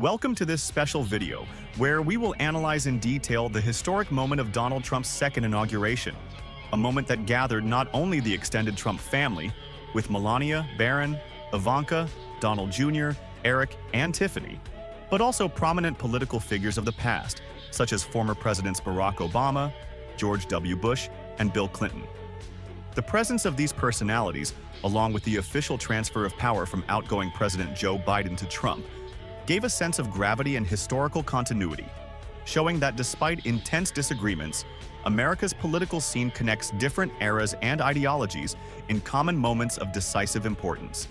Welcome to this special video, where we will analyze in detail the historic moment of Donald Trump's second inauguration, a moment that gathered not only the extended Trump family, with Melania, Barron, Ivanka, Donald Jr., Eric, and Tiffany, but also prominent political figures of the past, such as former Presidents Barack Obama, George W. Bush, and Bill Clinton. The presence of these personalities, along with the official transfer of power from outgoing President Joe Biden to Trump, gave a sense of gravity and historical continuity, showing that despite intense disagreements, America's political scene connects different eras and ideologies in common moments of decisive importance.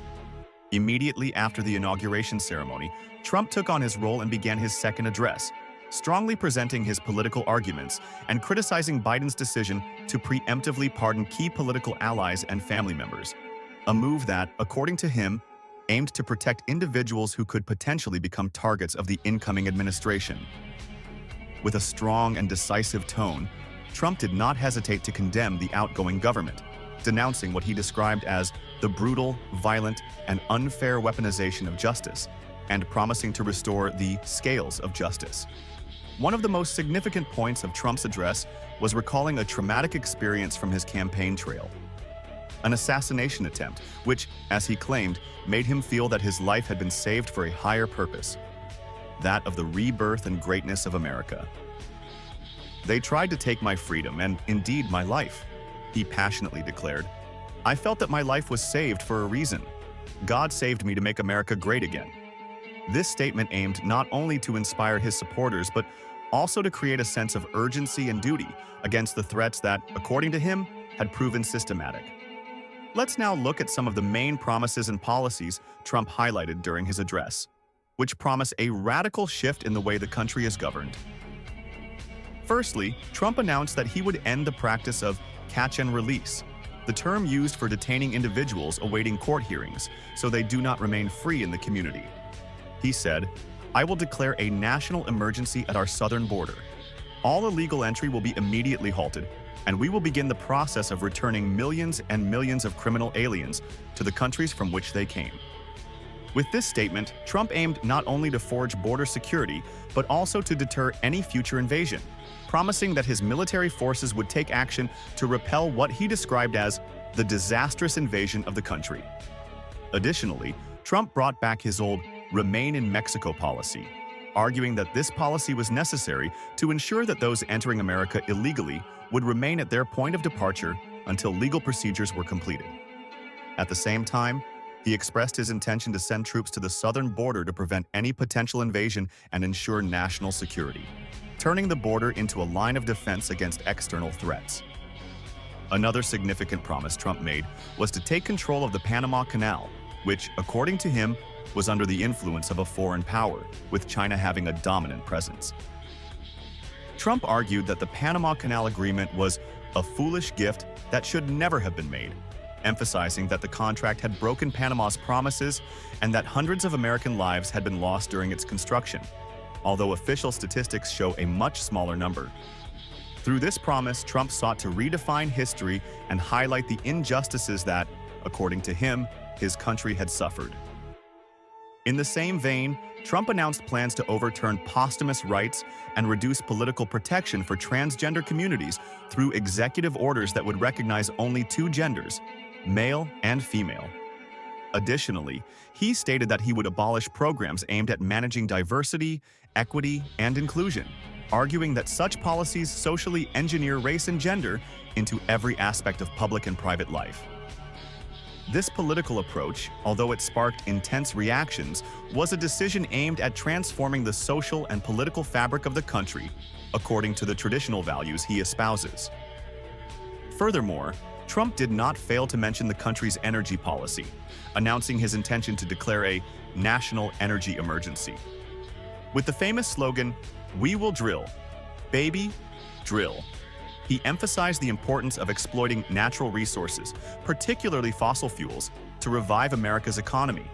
Immediately after the inauguration ceremony, Trump took on his role and began his second address, strongly presenting his political arguments and criticizing Biden's decision to preemptively pardon key political allies and family members, a move that, according to him, aimed to protect individuals who could potentially become targets of the incoming administration. With a strong and decisive tone, Trump did not hesitate to condemn the outgoing government, denouncing what he described as the brutal, violent, and unfair weaponization of justice, and promising to restore the scales of justice. One of the most significant points of Trump's address was recalling a traumatic experience from his campaign trail. An assassination attempt, which, as he claimed, made him feel that his life had been saved for a higher purpose, that of the rebirth and greatness of America. "They tried to take my freedom and, indeed, my life," he passionately declared. "I felt that my life was saved for a reason. God saved me to make America great again." This statement aimed not only to inspire his supporters, but also to create a sense of urgency and duty against the threats that, according to him, had proven systematic. Let's now look at some of the main promises and policies Trump highlighted during his address, which promise a radical shift in the way the country is governed. Firstly, Trump announced that he would end the practice of catch and release, the term used for detaining individuals awaiting court hearings so they do not remain free in the community. He said, "I will declare a national emergency at our southern border. All illegal entry will be immediately halted, and we will begin the process of returning millions and millions of criminal aliens to the countries from which they came." With this statement, Trump aimed not only to forge border security, but also to deter any future invasion, promising that his military forces would take action to repel what he described as the disastrous invasion of the country. Additionally, Trump brought back his old "Remain in Mexico" policy, arguing that this policy was necessary to ensure that those entering America illegally would remain at their point of departure until legal procedures were completed. At the same time, he expressed his intention to send troops to the southern border to prevent any potential invasion and ensure national security, turning the border into a line of defense against external threats. Another significant promise Trump made was to take control of the Panama Canal, which, according to him, was under the influence of a foreign power, with China having a dominant presence. Trump argued that the Panama Canal Agreement was a foolish gift that should never have been made, emphasizing that the contract had broken Panama's promises and that hundreds of American lives had been lost during its construction, although official statistics show a much smaller number. Through this promise, Trump sought to redefine history and highlight the injustices that, according to him, his country had suffered. In the same vein, Trump announced plans to overturn posthumous rights and reduce political protection for transgender communities through executive orders that would recognize only two genders, male and female. Additionally, he stated that he would abolish programs aimed at managing diversity, equity, and inclusion, arguing that such policies socially engineer race and gender into every aspect of public and private life. This political approach, although it sparked intense reactions, was a decision aimed at transforming the social and political fabric of the country according to the traditional values he espouses. Furthermore, Trump did not fail to mention the country's energy policy, announcing his intention to declare a national energy emergency. With the famous slogan, "We will drill, baby, drill," he emphasized the importance of exploiting natural resources, particularly fossil fuels, to revive America's economy.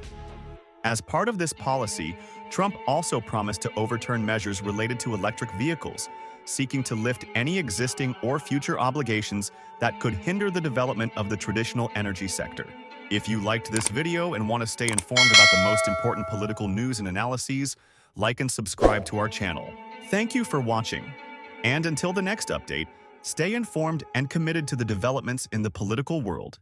As part of this policy, Trump also promised to overturn measures related to electric vehicles, seeking to lift any existing or future obligations that could hinder the development of the traditional energy sector. If you liked this video and want to stay informed about the most important political news and analyses, like and subscribe to our channel. Thank you for watching. And until the next update, stay informed and committed to the developments in the political world.